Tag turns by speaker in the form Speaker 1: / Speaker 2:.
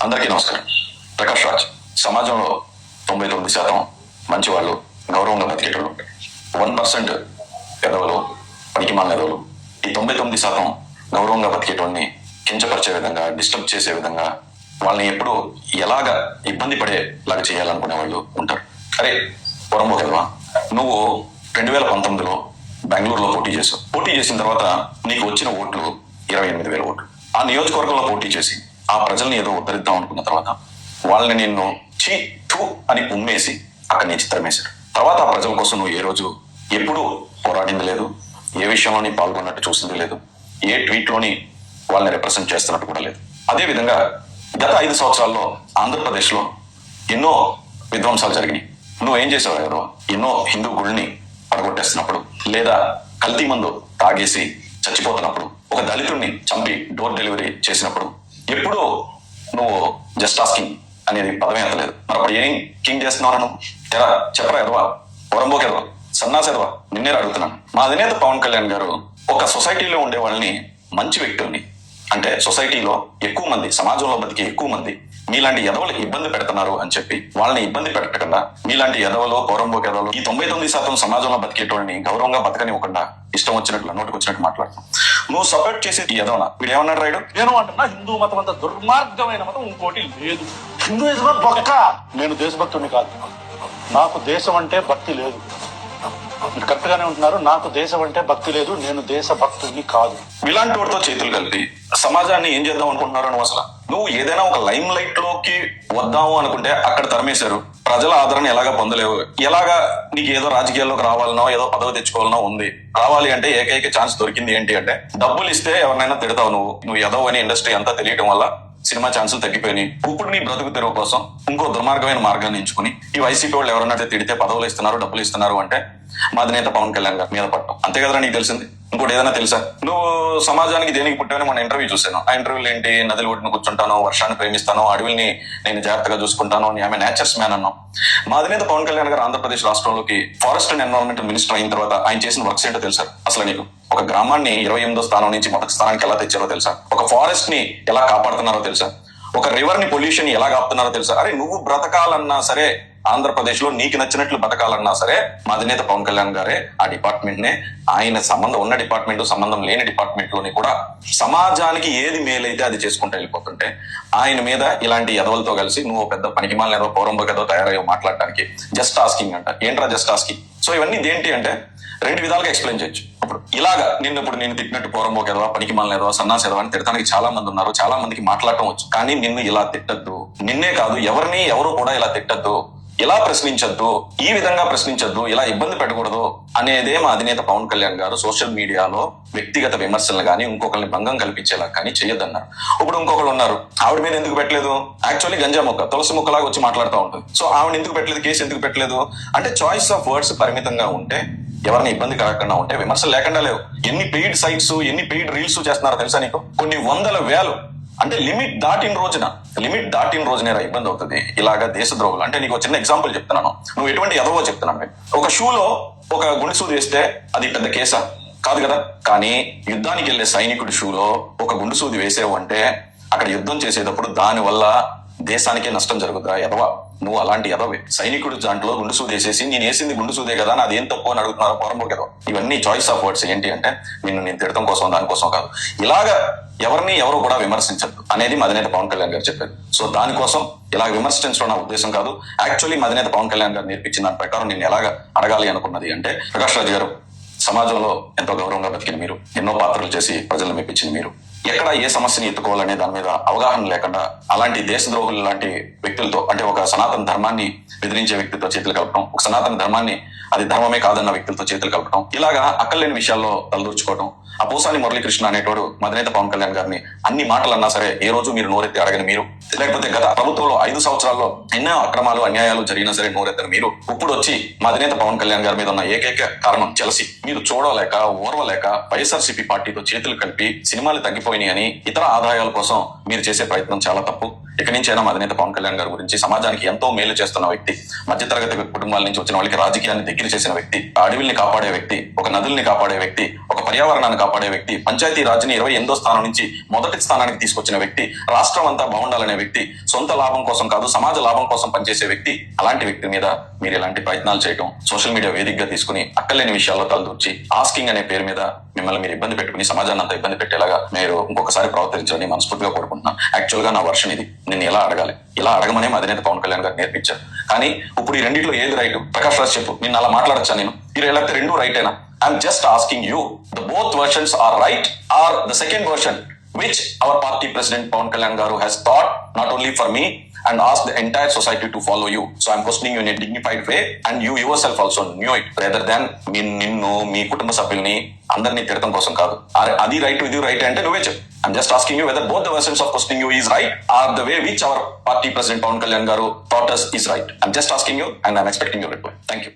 Speaker 1: అందరికీ నమస్కారం. ప్రకాష్ రాజ్. సమాజంలో 99% మంచి వాళ్ళు, గౌరవంగా బతికేటోళ్ళు ఉంటారు. 1% ఎదవలు, పనికిమాలిన ఎదవలు. ఈ 99% గౌరవంగా బతికేటోళ్ళని కించపరిచే విధంగా, డిస్టర్బ్ చేసే విధంగా, వాళ్ళని ఎప్పుడూ ఎలాగా ఇబ్బంది పడేలాగా చేయాలనుకునే వాళ్ళు ఉంటారు. అరే పొరంబో కదవా, నువ్వు 2019లో బెంగళూరులో పోటీ చేసావు. పోటీ చేసిన తర్వాత నీకు వచ్చిన ఓట్లు 28,000 ఓట్లు. ఆ నియోజకవర్గంలో పోటీ చేసి ఆ ప్రజల్ని ఏదో ఉద్ధరిద్దాం అనుకున్న తర్వాత వాళ్ళని నిన్ను చీ థూ అని ఉమ్మేసి అక్కడి నుంచి తరిమేశారు. తర్వాత ఆ ప్రజల కోసం నువ్వు ఏ రోజు ఎప్పుడూ పోరాడింది లేదు, ఏ విషయంలోని పాల్గొన్నట్టు చూసింది లేదు, ఏ ట్వీట్లోని వాళ్ళని రిప్రజెంట్ చేస్తున్నట్టు కూడా లేదు. అదే విధంగా గత 5 సంవత్సరాల్లో ఆంధ్రప్రదేశ్లో ఎన్నో విధ్వంసాలు జరిగినాయి. నువ్వేం చేసావు? ఎవరో ఎన్నో హిందూ గుళ్ళని పడగొట్టేస్తున్నప్పుడు, లేదా కల్తీ మందు తాగేసి చచ్చిపోతున్నప్పుడు, ఒక దళితుడిని చంపి డోర్ డెలివరీ చేసినప్పుడు ఎప్పుడూ నువ్వు జస్ట్ ఆస్కింగ్ అనేది పదమే ఎత్తలేదు. మరి అప్పుడు ఏం కింగ్ చేస్తున్నావు? నువ్వు ఎరా చెప్పరా ఎదవా, పొరంబోకి ఎదవా, సన్నాసి ఎదవా, నిన్నే అడుగుతున్నాను. మా అధినేత పవన్ కళ్యాణ్ గారు ఒక సొసైటీలో ఉండే వాళ్ళని, మంచి వ్యక్తుల్ని, అంటే సొసైటీలో ఎక్కువ మంది, సమాజంలో బతికే ఎక్కువ మంది మీలాంటి ఎదవలు ఇబ్బంది పెడుతున్నారు అని చెప్పి వాళ్ళని ఇబ్బంది పెట్టకుండా, మీలాంటి ఎదవలు, పొరంబోకి ఎదవలు, ఈ 99% సమాజంలో బతికేటోళ్ళని గౌరవంగా బతకనివ్వకుండా ఇష్టం వచ్చినట్లు నోటికి వచ్చినట్టు మాట్లాడుతాం. నువ్వు సపోర్ట్ చేసే ఈ ఎదవనా? వీడు ఏమన్నాడు రాయుడు?
Speaker 2: నేను అంటున్నా హిందూ మతం అంత దుర్మార్గమైన మతం ఇంకోటి లేదు. హిందూయిజం బొక్క. నేను దేశభక్తుడిని కాదు, నాకు దేశం అంటే భక్తి లేదు. మీరు కరెక్ట్ గానే ఉంటున్నారు. నాకు దేశం అంటే భక్తి లేదు, నేను దేశభక్తుడిని కాదు.
Speaker 1: ఇలాంటి వాటితో చేతులు కలిపి సమాజాన్ని ఏం చేద్దాం అనుకుంటున్నారు? నువ్వు అసలు నువ్వు ఏదైనా ఒక లైమ్ లైట్ లోకి వద్దాము అనుకుంటే అక్కడ తరిమేశారు. ప్రజల ఆదరణ ఎలాగా పొందలేవు. ఎలాగా నీకు ఏదో రాజకీయాల్లోకి రావాలనో, ఏదో పదవి తెచ్చుకోవాలనో ఉంది. రావాలి అంటే ఏకైక ఛాన్స్ దొరికింది ఏంటి అంటే డబ్బులు ఇస్తే ఎవరినైనా తిడతావు. నువ్వు ఏదో అని ఇండస్ట్రీ అంతా తెలియటం వల్ల సినిమా ఛాన్సులు తగ్గిపోయినాయి. ఇప్పుడు నీ బ్రతుకు తెరువు కోసం ఇంకో దుర్మార్గమైన మార్గాన్ని ఎంచుకుని ఈ వైసీపీ వాళ్ళు ఎవరన్నా తిడితే పదవులు ఇస్తున్నారు, డబ్బులు ఇస్తున్నారు అంటే మా అధినేత పవన్ కళ్యాణ్ గారి మీద పట్టం. అంతే కదరా నీకు తెలిసింది? ఇంకోటి ఏదైనా తెలుసా? నువ్వు సమాజానికి దేనికి పుట్టావని మన ఇంటర్వ్యూ చూశాను. ఆ ఇంటర్వ్యూలు ఏంటి? నదులు ఒడ్డున కూర్చుంటాను, వర్షాన్ని ప్రేమిస్తాను, అడవుల్ని నేను జాగ్రత్తగా చూసుకుంటాను, ఆమె నేచర్స్ మ్యాన్ అన్నాం. మా అధినేత పవన్ కళ్యాణ్ గారు ఆంధ్రప్రదేశ్ రాష్ట్రంలోకి ఫారెస్ట్ అండ్ ఎన్విరాన్మెంట్ మినిస్టర్ అయిన తర్వాత ఆయన చేసిన వర్క్స్ ఏంటో తెలుసా? అసలు నీకు ఒక గ్రామాన్ని 28వ స్థానం నుంచి మొదటి స్థానానికి ఎలా తెచ్చారో తెలుసా? ఒక ఫారెస్ట్ ని ఎలా కాపాడుతున్నారో తెలుసా? ఒక రివర్ ని, పొల్యూషన్ ఎలా కాపుతున్నారో తెలుసా? అరే నువ్వు బ్రతకాలన్నా సరే, ఆంధ్రప్రదేశ్ లో నీకు నచ్చినట్లు బతకాలన్నా సరే, మా అధినేత పవన్ కళ్యాణ్ గారే ఆ డిపార్ట్మెంట్ నే, ఆయన సంబంధం ఉన్న డిపార్ట్మెంట్, సంబంధం లేని డిపార్ట్మెంట్ లోని కూడా సమాజానికి ఏది మేలైతే అది చేసుకుంటూ వెళ్ళిపోతుంటే ఆయన మీద ఇలాంటి ఎదవలతో కలిసి నువ్వు పెద్ద పనికిమాలిన ఏదో పౌరంబోకి ఏదో తయారయ్యో మాట్లాడడానికి జస్ట్ ఆస్కింగ్ అంట. ఏంట్రా జస్ట్ ఆస్కింగ్? సో ఇవన్నీ ఏంటి అంటే 2 విధాలుగా ఎక్స్ప్లెయిన్ చేయొచ్చు. ఇప్పుడు ఇలాగా ఇప్పుడు నేను తిట్టినట్టు పొరంబోకి ఎదవా, పనికిమాలిన ఎదవా, సన్నాసి ఎదవా అని తిడతానికి చాలా మంది ఉన్నారు. చాలా మందికి మాట్లాడటం వచ్చు. కానీ నిన్ను ఇలా తిట్టద్దు. నిన్నే కాదు, ఎవరు కూడా ఇలా తిట్టద్దు, ఇలా ప్రశ్నించద్దు, ఈ విధంగా ప్రశ్నించద్దు, ఇలా ఇబ్బంది పెట్టకూడదు అనేదే మా అధినేత పవన్ కళ్యాణ్ గారు సోషల్ మీడియాలో వ్యక్తిగత విమర్శలు కానీ ఇంకొకరిని భంగం కల్పించేలా కానీ చెయ్యొద్దన్నారు. ఇప్పుడు ఇంకొకరు ఉన్నారు, ఆవిడ మీద ఎందుకు పెట్టలేదు? యాక్చువల్లీ గంజా మొక్క, తులసి మొక్కలాగా వచ్చి మాట్లాడుతూ ఉంటుంది. సో ఆవిడ ఎందుకు పెట్టలేదు, కేసు ఎందుకు పెట్టలేదు అంటే చాయిస్ ఆఫ్ వర్డ్స్ పరిమితంగా ఉంటే, ఎవరిని ఇబ్బంది కలగకుండా ఉంటే విమర్శలు లేకుండా లేవు. ఎన్ని పెయిడ్ సైట్స్, ఎన్ని పెయిడ్ రీల్స్ చేస్తున్నారో తెలుసా నీకు? కొన్ని వందల వేలు. అంటే లిమిట్ దాటిన రోజునే ఇబ్బంది అవుతుంది. ఇలాగా దేశద్రోహులు అంటే నీకు చిన్న ఎగ్జాంపుల్ చెప్తున్నాను. నువ్వు ఎటువంటి ఎదవో చెప్తున్నాను. ఒక షూలో ఒక గుండెసూది వేస్తే అది పెద్ద కేసా? కాదు కదా. కానీ యుద్ధానికి వెళ్లే సైనికుడి షూలో ఒక గుండెసూది వేసేవు అంటే అక్కడ యుద్ధం చేసేటప్పుడు దాని వల్ల దేశానికే నష్టం జరుగుతుందా? ఎదవా నువ్వు అలాంటి ఎదవే. సైనికుడు దాంట్లో గుండు సూది వేసేసి నేను వేసింది గుండు సూదే కదా, నాది ఏం తప్పు అని అడుగుతున్నారు పొరంబోకి ఎదవ. ఇవన్నీ చాయిస్ ఆఫ్ వర్డ్స్. ఏంటి అంటే నేను తిడటం కోసం, దానికోసం కాదు. ఇలాగా ఎవరు కూడా విమర్శించద్దు అనేది మా అధినేత పవన్ కళ్యాణ్ గారు చెప్పారు. సో దానికోసం ఇలా విమర్శించడం నా ఉద్దేశం కాదు. యాక్చువల్లీ మా అధినేత పవన్ కళ్యాణ్ గారు నేర్పించిన దాని ప్రకారం నేను ఎలాగ అడగాలి అనుకున్నది అంటే, ప్రకాష్ రాజ్ గారు, సమాజంలో ఎంతో గౌరవంగా బతికిన మీరు, ఎన్నో పాత్రలు చేసి ప్రజలను మెప్పించిన మీరు, ఎక్కడ ఏ సమస్యని ఎత్తుకోవాలనే దాని మీద అవగాహన లేకుండా అలాంటి దేశద్రోహులు లాంటి వ్యక్తులతో, అంటే ఒక సనాతన ధర్మాన్ని బెదిరించే వ్యక్తితో చేతులు కలపడం, ఒక సనాతన ధర్మాన్ని అది ధర్మమే కాదన్న వ్యక్తులతో చేతులు కలపడం, ఇలాగా అక్కర్లేని విషయాల్లో తలదూర్చుకోవడం. ఆ పోసాని మురళీకృష్ణ అనేటోడు మా అధినేత పవన్ కళ్యాణ్ గారిని అన్ని మాటలు అన్నా సరే ఏ రోజు మీరు నోరెత్తి అడగని మీరు, లేకపోతే గత ప్రభుత్వంలో 5 సంవత్సరాల్లో ఎన్నో అక్రమాలు, అన్యాయాలు జరిగినా సరే నోరెత్తని మీరు, ఇప్పుడు వచ్చి మా అధినేత పవన్ కళ్యాణ్ గారి మీద ఉన్న ఏకైక కారణం జలసి. మీరు చూడలేక, ఓర్వలేక వైఎస్ఆర్సీపీ పార్టీతో చేతులు కలిపి సినిమాలు తగ్గిపోయినాయి అని ఇతర ఆదాయాల కోసం మీరు చేసే ప్రయత్నం చాలా తప్పు. ఇక నుంచి అయినా మా అధినేత పవన్ కళ్యాణ్ గారి గురించి, సమాజానికి ఎంతో మేలు చేస్తున్న వ్యక్తి, మధ్యతరగతి కుటుంబాల నుంచి వచ్చిన వాళ్ళకి రాజకీయాన్ని దగ్గర చేసిన వ్యక్తి, అడవుల్ని కాపాడే వ్యక్తి, ఒక నదుల్ని కాపాడే వ్యక్తి, ఒక పర్యావరణాన్ని కాపాడే వ్యక్తి, పంచాయతీ రాజ్ని 28వ స్థానం నుంచి మొదటి స్థానానికి తీసుకొచ్చిన వ్యక్తి, రాష్ట్రం అంతా బాగుండాలనే వ్యక్తి, సొంత లాభం కోసం కాదు సమాజ లాభం కోసం పనిచేసే వ్యక్తి. అలాంటి వ్యక్తి మీద మీరు ఇలాంటి ప్రయత్నాలు చేయడం, సోషల్ మీడియా వేదికగా తీసుకుని అక్కర్లేని విషయాల్లో తలదూర్చి ఆస్కింగ్ అనే పేరు మీద మిమ్మల్ని మీరు ఇబ్బంది పెట్టుకుని సమాజాన్ని అంతా ఇబ్బంది పెట్టేలాగా మీరు ఇంకొకసారి ప్రవర్తించాలని మనస్ఫూర్తిగా కోరుకుంటున్నాను. యాక్చువల్ గా నా వర్షన్ ఇది. నేను ఎలా అడగాలి, ఇలా అడగమనే మా అధినేత పవన్ కళ్యాణ్ గారు నేర్పించారు. కానీ ఇప్పుడు ఈ రెండిట్లో ఏది రైట్? ప్రకాష్ రాజ్ చెప్పు, నేను అలా మాట్లాడచ్చా? నేను మీరు ఎలా రెండు రైట్ అయినా? I'm just asking you, the both versions are right or the second version which our party president Pawan Kalyan Garu has thought not only for me and asked the entire society to follow you. So I'm questioning you in a dignified way and you yourself also knew it rather than నిన్ను మీ కుటుంబ సభ్యుల్ని అందరినీ తిడతం కోసం కాదు. అది right ఇది right అంటే నువ్వే చెప్పు. I'm just asking you whether both the versions of questioning you is right or the way which our party president Pawan Kalyan Garu taught us is right. I'm just asking you and I'm expecting your reply. Thank you.